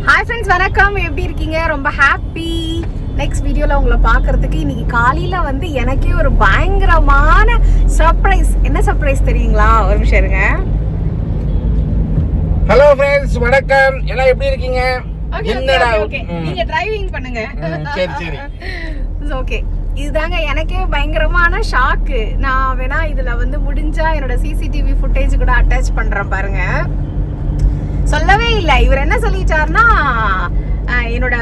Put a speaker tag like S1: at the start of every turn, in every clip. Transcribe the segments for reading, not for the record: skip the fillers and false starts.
S1: Hi friends, வணக்கம். எப்படி இருக்கீங்க? ரொம்ப ஹாப்பி. நெக்ஸ்ட் வீடியோவில் உங்களை பார்க்கறதுக்கு இன்னைக்கு காலையில் வந்து எனக்கே ஒரு பயங்கரமான சர்ப்ரைஸ். என்ன சர்ப்ரைஸ் தெரியுங்களா? ஒரு நிமிஷம் இருங்க.
S2: ஹலோ ஃப்ரெண்ட்ஸ், வணக்கம். எல்லாம் எப்படி இருக்கீங்க?
S1: என்னடா நீங்க டிரைவிங் பண்ணுங்க.
S2: சரி சரி.
S1: ஓகே, இதுதாங்க எனக்கே பயங்கரமான ஷாக்கு. நான் வேணா இதுல வந்து முடிஞ்சா என்னோட சிசிடிவி ஃபுட்டேஜ் கூட அட்டாச் பண்றேன் பாருங்க. சொல்லவே இல்லை. இவர் என்ன சொல்லிட்டாருன்னா, என்னோட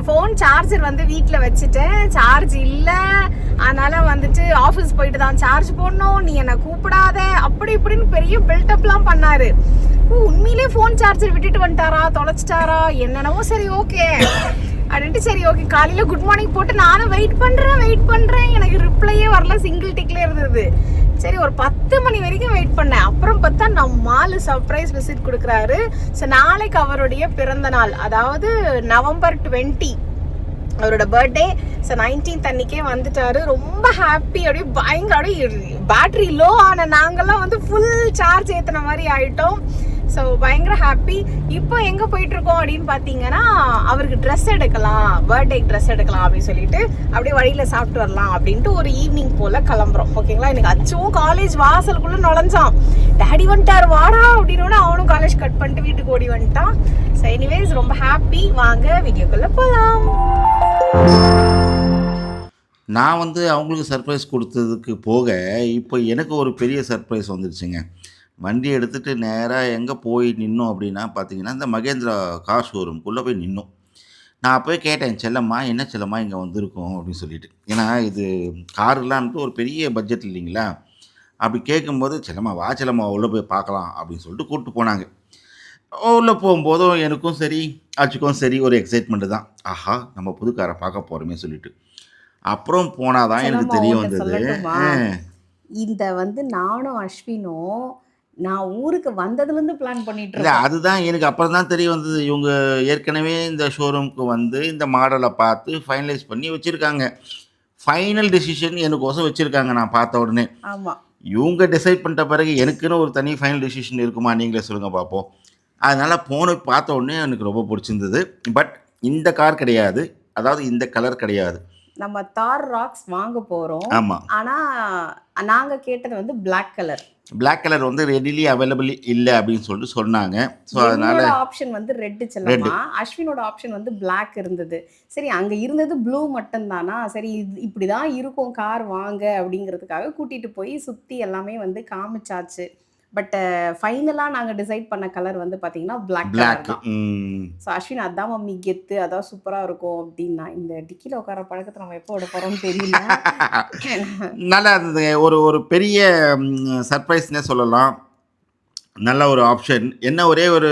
S1: ஃபோன் சார்ஜர் வந்து வீட்டில் வச்சுட்டேன், சார்ஜ் இல்லை, அதனால வந்துட்டு ஆஃபீஸ் போயிட்டு தான் சார்ஜ் போடணும், நீ என்னை கூப்பிடாத, அப்படி இப்படின்னு பெரிய பில்டப்லாம் பண்ணாரு. உண்மையிலே ஃபோன் சார்ஜர் விட்டுட்டு வந்துட்டாரா, தொலைச்சிட்டாரா என்னென்னவோ. சரி ஓகே அப்படின்ட்டு சரி ஓகே காலையில் குட் மார்னிங் போட்டு நானும் வெயிட் பண்ணுறேன். எனக்கு ரிப்ளையே வரல, சிங்கிள் டிக்லேயே இருந்தது. சரி ஒரு 10 மணி வரைக்கும் வெயிட் பண்ணேன். அப்புறம் பார்த்தா நம்ம சர்ப்ரைஸ் விசிட் கொடுக்குறாரு. ஸோ நாளைக்கு அவருடைய பிறந்த நாள், அதாவது நவம்பர் 20 அவரோட பர்த்டே. ஸோ 19th அன்னைக்கே வந்துட்டாரு. ரொம்ப ஹாப்பி. அப்படியே பயங்கர பேட்டரி லோ ஆன நாங்கெல்லாம் வந்து ஃபுல் சார்ஜ் ஏற்றின மாதிரி ஆயிட்டோம். ஸோ பயங்கர ஹாப்பி. இப்போ எங்கே போயிட்டு இருக்கோம் அப்படின்னு பார்த்தீங்கன்னா, அவருக்கு ட்ரெஸ் எடுக்கலாம், பர்த்டேக்கு ட்ரெஸ் எடுக்கலாம் அப்படின்னு சொல்லிட்டு அப்படியே வழியில் சாப்பிட்டு வரலாம் அப்படின்ட்டு ஒரு ஈவினிங் போல் கிளம்புறோம். ஓகேங்களா? எனக்கு அச்சும் காலேஜ் வாசலுக்குள்ளே நுழைஞ்சான். டேடி வந்துட்டார் வாடா அப்படின்னோட அவனும் காலேஜ் கட் பண்ணிட்டு வீட்டுக்கு ஓடி வந்துட்டான். ஸோ எனிவேஸ் ரொம்ப ஹாப்பி. வாங்க வீடியோக்குள்ளே போகலாம்.
S2: நான் வந்து அவங்களுக்கு சர்ப்ரைஸ் கொடுத்ததுக்கு போக இப்போ எனக்கு ஒரு பெரிய சர்ப்ரைஸ் வந்துருச்சுங்க. வண்டி எடுத்துகிட்டு நேராக எங்கே போய் நின்னோம் அப்படின்னா பார்த்தீங்கன்னா, இந்த மகேந்திரா கார் ஷோரூம்குள்ளே போய் நின்னோம். நான் அப்போயே கேட்டேன், செல்லம்மா என்ன செல்லம்மா இங்கே வந்திருக்கோம் அப்படின்னு சொல்லிட்டு. ஏன்னா இது காருலான்ட்டு ஒரு பெரிய பட்ஜெட் இல்லைங்களா? அப்படி கேட்கும்போது, செல்லம்மா வா செல்லம்மா உள்ளே போய் பார்க்கலாம் அப்படின்னு சொல்லிட்டு கூப்பிட்டு போனாங்க. உள்ளே போகும்போதும் எனக்கும் சரி அச்சுக்கும் சரி ஒரு எக்ஸைட்மெண்ட்டு தான். ஆஹா நம்ம புது காரை பார்க்க போகிறோமே சொல்லிட்டு. அப்புறம் போனால் தான் எனக்கு தெரிய வந்தது.
S1: இந்த வந்து நானும் அஸ்வினும் நான் ஊருக்கு வந்ததுலேருந்து பிளான் பண்ணிட்டு
S2: இல்லை
S1: இருக்கோம்.
S2: அதுதான் எனக்கு அப்புறம் தான் தெரிய வந்தது. இவங்க ஏற்கனவே இந்த ஷோரூமுக்கு வந்து இந்த மாடலை பார்த்து ஃபைனலைஸ் பண்ணி வச்சுருக்காங்க. ஃபைனல் டெசிஷன் எனக்கோசம் வச்சுருக்காங்க நான் பார்த்த உடனே.
S1: ஆமாம்,
S2: இவங்க டிசைட் பண்ணிட்ட பிறகு எனக்குன்னு ஒரு தனி ஃபைனல் டெசிஷன் இருக்குமா? நீங்களே சொல்லுங்கள் பார்ப்போம். அதனால் பார்த்த உடனே எனக்கு ரொம்ப பிடிச்சிருந்தது. பட் இந்த கார் கிடையாது, அதாவது இந்த கலர் கிடையாது.
S1: நம்ம தார் ராக்ஸ் வாங்க போகிறோம்.
S2: ஆமாம்.
S1: ஆனால் நாங்கள் கேட்டது வந்து பிளாக் கலர்.
S2: பிளாக் கலர் வந்து ரெடிலி அவைலபிள் இல்லை அப்படின்னு சொல்லிட்டு சொன்னாங்க. ஸோ அதனால்
S1: ஆப்ஷன் வந்து ரெட்டு செல்லமா, அஸ்வினோட ஆப்ஷன் வந்து பிளாக் இருந்தது. சரி அங்கே இருந்தது ப்ளூ மட்டும் தானா, சரி இப்படி தான் இருக்கும் கார் வாங்க அப்படிங்கிறதுக்காக கூட்டிகிட்டு போய் சுற்றி எல்லாமே வந்து காமிச்சாச்சு. பட் ஃபைனலாக நாங்கள் டிசைட் பண்ண கலர் வந்து பார்த்தீங்கன்னா பிளாக் தான். ஸோ அஸ்வின் அதான் மம்மி கெத்து, அதான் சூப்பராக இருக்கும் அப்படின்னா. இந்த டிக்கியில் உட்கார பழக்கத்தை நம்ம எப்போ விட போகிறோம்னு தெரியல.
S2: நல்லா இருந்தது. ஒரு பெரிய சர்ப்ரைஸ்னே சொல்லலாம். நல்ல ஒரு ஆப்ஷன். என்ன ஒரே ஒரு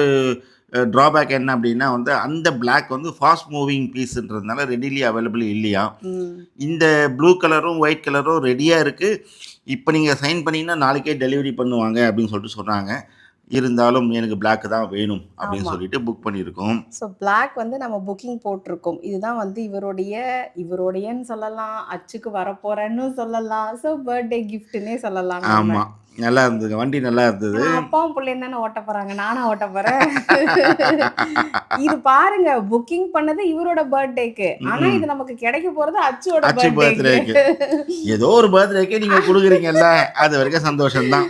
S2: ட்ராபேக் என்ன அப்படின்னா வந்து அந்த பிளாக் வந்து ஃபாஸ்ட் மூவிங் பீஸ்ன்றதுனால ரெடிலி அவைலபிள் இல்லையா. இந்த ப்ளூ கலரும் ஒயிட் கலரும் ரெடியாக இருக்குது. இப்போ நீங்கள் சைன் பண்ணிங்கன்னா நாளைக்கே டெலிவரி பண்ணுவாங்க அப்படின்னு சொல்லிட்டு சொன்னாங்க. இருந்தாலும் எனக்கு பிளாக் தான் வேணும் அப்படின்னு சொல்லிட்டு புக் பண்ணியிருக்கோம்.
S1: ஸோ பிளாக் வந்து நம்ம புக்கிங் போட்டிருக்கோம். இதுதான் வந்து இவருடையன்னு சொல்லலாம், அச்சுக்கு வரப்போறேன்னு சொல்லலாம். ஸோ பர்த்டே கிஃப்ட்னே சொல்லலாம்.
S2: ஆமாம், நல்லா இருந்தது. வண்டி நல்லா இருந்தது.
S1: அப்பாவும் பிள்ளையும் தானே ஓட்ட போறாங்க, நானும் ஓட்ட போறேன். இது பாருங்க, புக்கிங் பண்ணது இவரோட பர்த்டேக்கு, ஆனா இது நமக்கு கிடைக்க போறது அச்சோட பர்த்டேக்கு.
S2: ஏதோ ஒரு பர்த்டேக்கு நீங்க கொடுக்குறீங்கல்ல, அது வரைக்கும் சந்தோஷம் தான்.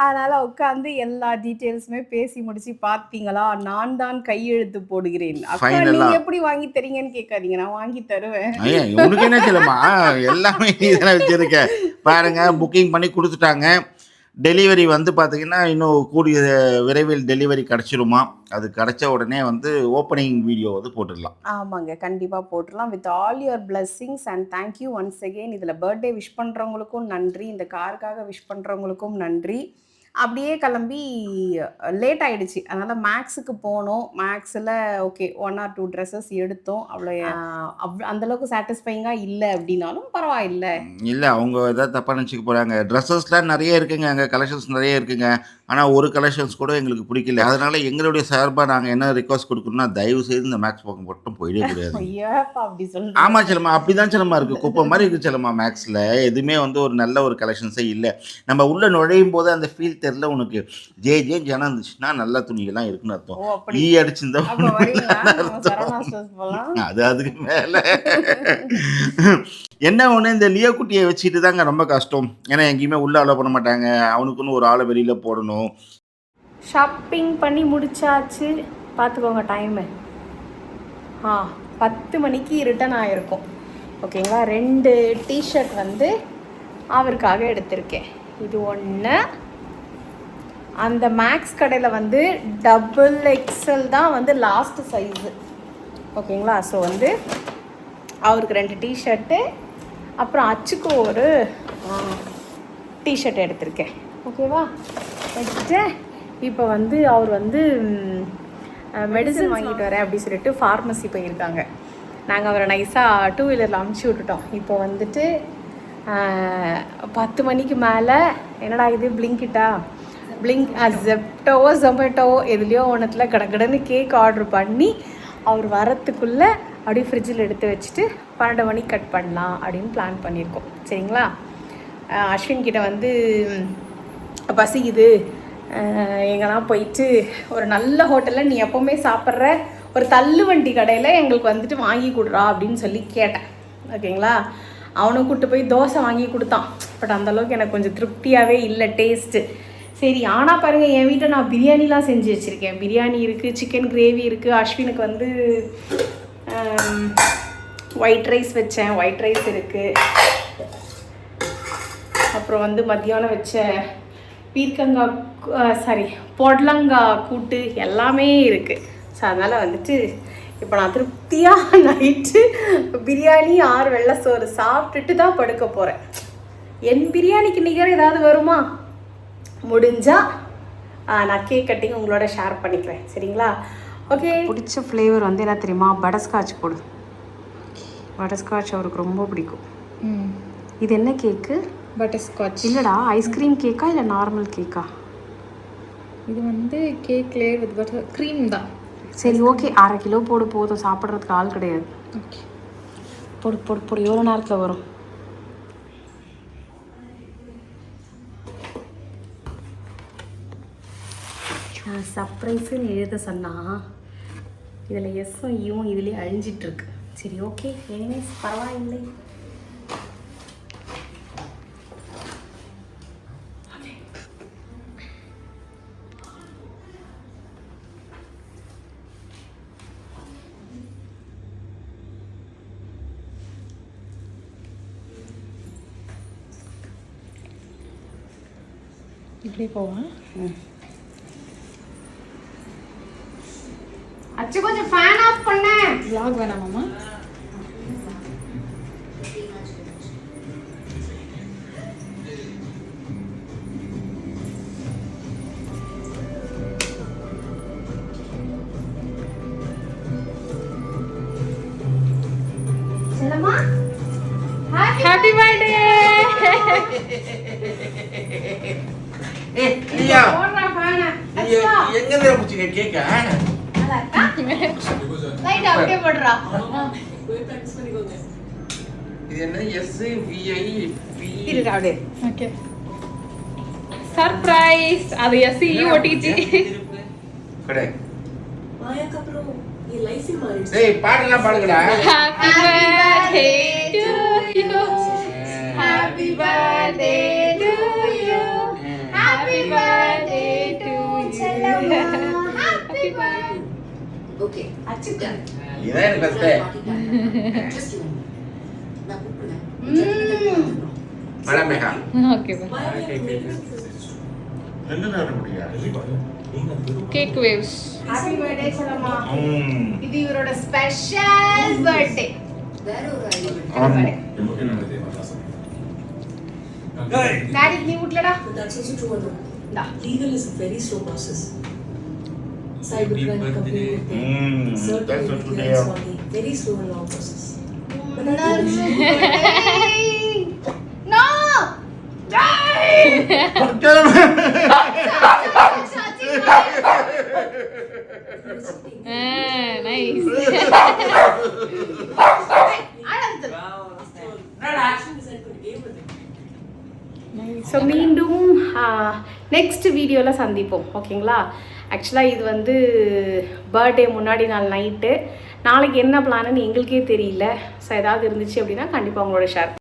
S1: அதனால உட்காந்து எல்லா டீடைல்ஸுமே பேசி முடிச்சு, பாத்தீங்களா நான் தான் கையெழுத்து போடுகிறேன். அக்கா நீங்க எப்படி வாங்கி தரீங்கன்னு கேட்காதீங்க, நான் வாங்கி தருவேன்.
S2: உனக்கு என்ன சொல்லுமா, எல்லாமே நீ தானே வச்சிருக்க. பாருங்க புக்கிங் பண்ணி கொடுத்துட்டாங்க. டெலிவரி வந்து பார்த்தீங்கன்னா இன்னும் கூடிய விரைவில் டெலிவரி கிடச்சிருமா. அது கிடச்ச உடனே வந்து ஓப்பனிங் வீடியோ வந்து போட்டுடலாம்.
S1: ஆமாங்க, கண்டிப்பாக போட்டுடலாம். With all your blessings and thank you once again. இதில் பர்த்டே விஷ் பண்ணுறவங்களுக்கும் நன்றி, இந்த காருக்காக விஷ் பண்ணுறவங்களுக்கும் நன்றி. அப்படியே கிளம்பி லேட் ஆகிடுச்சு, அதனால் மேக்ஸுக்கு போனோம். மேக்ஸில் ஓகே 1 or 2 ட்ரெஸ்ஸஸ் எடுத்தோம். அவ்வளோ அந்தளவுக்கு சாட்டிஸ்ஃபைங்காக இல்லை அப்படின்னாலும் பரவாயில்லை.
S2: இல்லை அவங்க எதாவது தப்பாக நினச்சிக்க போகிறாங்க. ட்ரெஸ்ஸஸ்லாம் நிறைய இருக்குங்க, அங்கே கலெக்ஷன்ஸ் நிறைய இருக்குங்க. ஆனால் ஒரு கலெக்ஷன்ஸ் கூட எங்களுக்கு பிடிக்கல. அதனால எங்களுடைய சார்பா நாங்க என்ன ரிக்வெஸ்ட் குடுக்குறோம்னா, தயவு செய்து இந்த மேக்ஸ் பக்கம் மட்டும் போயிடவே கூடாதுங்க.
S1: ஐயாப்பா அப்படி சொல்றீங்க.
S2: ஆமா செல்லம்மா. அப்படிதான் செல்லம்மா இருக்கு. குப்பை மாரி இருக்கு செல்லம்மா மேக்ஸ்ல. எதுவுமே வந்து ஒரு நல்ல ஒரு கலெக்ஷன்ஸே இல்ல. நம்ம உள்ள நுழையும்போது அந்த ஃபீல் தெரியல உனக்கு. ஜேன்னு ஜனம் இருந்துச்சுன்னா, நல்ல துணியெல்லாம் இருக்குன்னு அர்த்தம்.
S1: ஓ அப்படி.
S2: அடிச்சிருந்தா
S1: அப்ப வரீங்களா? நம்ம
S2: அர்த்தம்.
S1: சரவணா ஸ்டோர்ஸ் போலாம்.
S2: அதுக்கு மேல என்ன ஒண்ணு இந்த லியோ குட்டிய வச்சுட்டு தாங்க ரொம்ப கஷ்டம். ஏன்னா எங்கேயுமே உள்ள அலோ பண்ண மாட்டாங்க. அவனுக்குன்னு ஒரு ஆள வெளியில போடணும்.
S1: ஷாப்பிங் பண்ணி முடிச்சாச்சு. பார்த்துக்கோங்க டைமு. 10 மணிக்கு ரிட்டர்ன் ஆகிருக்கும். ஓகேங்களா. 2 டிஷர்ட் வந்து அவருக்காக எடுத்திருக்கேன். இது ஒன்று. அந்த மேக்ஸ் கடையில் வந்து XXL தான் வந்து லாஸ்ட் சைஸு. ஓகேங்களா. ஸோ வந்து அவருக்கு 2 டிஷர்ட்டு, அப்புறம் அச்சுக்கு ஒரு டிஷர்ட் எடுத்திருக்கேன். ஓகேவா. எடுத்துட்டு இப்போ வந்து அவர் வந்து மெடிசன் வாங்கிட்டு வரேன் அப்படி சொல்லிட்டு ஃபார்மசி போயிருக்காங்க. நாங்கள் அவரை நைஸாக 2 வீலரில் அமுச்சு விட்டுட்டோம். இப்போ வந்துட்டு 10 மணிக்கு மேலே என்னடா இது பிளிங்கிட்டா ஜெப்டோவோ ஜொமேட்டோவோ எதுலேயோ ஒன்றுத்தில் கடகடன்னு கேக் ஆர்டர் பண்ணி அவர் வரத்துக்குள்ளே அப்படியே ஃப்ரிட்ஜில் எடுத்து வச்சுட்டு 12 மணிக்கு கட் பண்ணலாம் அப்படின்னு பிளான் பண்ணியிருக்கோம். சரிங்களா. அஸ்வின் கிட்ட வந்து பசிக்குது, எங்கன்னா போயிட்டு ஒரு நல்ல ஹோட்டலில் நீ எப்போவுமே சாப்பிட்ற ஒரு தள்ளுவண்டி கடையில் எங்களுக்கு வந்துட்டு வாங்கி கொடுறா அப்படின்னு சொல்லி கேட்டேன். ஓகேங்களா. அவனும் கூப்பிட்டு போய் தோசை வாங்கி கொடுத்தான். பட் அந்தளவுக்கு எனக்கு கொஞ்சம் திருப்தியாகவே இல்லை டேஸ்ட்டு. சரி ஆனால் பாருங்கள், என் வீட்டை நான் பிரியாணிலாம் செஞ்சு வச்சுருக்கேன். பிரியாணி இருக்குது, சிக்கன் கிரேவி இருக்குது. அஸ்வினுக்கு வந்து ஒயிட் ரைஸ் வச்சேன், ஒயிட் ரைஸ் இருக்குது. அப்புறம் வந்து மத்தியானம் வச்ச பொடலங்காய் கூட்டு எல்லாமே இருக்குது. ஸோ அதனால் வந்துட்டு இப்போ நான் திருப்தியாக நைட்டு பிரியாணி 6 வெள்ளை சோறு சாப்பிட்டுட்டு தான் படுக்க போகிறேன். என் பிரியாணிக்கு நிகர் ஏதாவது வருமா? முடிஞ்சால் நான் கேக் கட்டிங் உங்களோட ஷேர் பண்ணிக்கிறேன். சரிங்களா. ஓகே. பிடிச்ச ஃப்ளேவர் வந்து என்ன தெரியுமா? பட்டர்ஸ்காட்ச் போடு. பட்டர்ஸ்காட்ச் அவருக்கு ரொம்ப பிடிக்கும். இது என்ன கேக்கு?
S3: பட்டர்ஸ்காட்ச்
S1: இல்லைடா, ஐஸ்கிரீம் கேக்கா இல்லை நார்மல் கேக்கா?
S3: இது வந்து cake layer with butter cream தான்.
S1: சரி ஓகே, 1/2 கிலோ போடு, போதும். சாப்பிட்றதுக்கு ஆள் கிடையாது.
S3: ஓகே
S1: போடு போடு போடு. எவ்வளோ நேரத்தில் வரும்? சர்ப்ரைஸுன்னு எழுத சொன்னால் இதில் எஸ்ஸும் ஈவும் இதுலேயே அழிஞ்சிட்ருக்கு. சரி ஓகே, எனிவேஸ் பரவாயில்லை.
S3: இப்படி போவேன்.
S1: அச்சு கொஞ்சம் ஃபேன் ஆஃப் பண்ண.
S3: vlog வேணாமாமா?
S1: செல்லம்மா
S3: ஹாப்பி பர்த்டே.
S2: லியா
S1: போடுறா ஃபேன்.
S2: எங்க இருந்து புடிச்சீங்க கேக்க?
S1: லைட் அப்படியே போடுறா.
S2: இது என்ன SVIP?
S1: இருடா அப்படியே.
S3: ஓகே. சர்ப்ரைஸ். அது SE OTG.
S2: கடை.
S4: माया कपड़ों ये लाइफ ही मारी
S2: டேய் பாட்டெல்லாம் பாடுங்கடா.
S3: Happy birthday to you. Happy birthday to you. Happy birthday to you. Happy birthday.
S4: Okay अच्छी डन
S2: இதான் எனக்கு ஃபர்ஸ்ட்.
S4: जस्ट यू ना पूछना
S2: மலமேகா.
S3: Okay.
S2: என்ன நேர முடியா?
S3: Cake waves.
S1: ஹாப்பி பர்த்டே செல்லம்மா. இது இவரோட ஸ்பெஷல் பர்த்டே.
S4: வேற ஒரு
S2: ஆமா.
S1: டாடி நீ உட்லடா.
S4: that's also true though
S1: Da.
S4: legal is a very slow process cybercrime company
S2: that's what today.
S4: very slow and long process
S1: No. Dai.
S3: Nice.
S1: So மீண்டும் next வீடியோவில் சந்திப்போம். ஓகேங்களா? ஆக்சுவலாக இது வந்து பர்த்டே முன்னாடி நாள் நைட்டு. நாளைக்கு என்ன பிளான்னு எங்களுக்கே தெரியல. ஸோ ஏதாவது இருந்துச்சு அப்படின்னா கண்டிப்பாக உங்களோட ஷேர்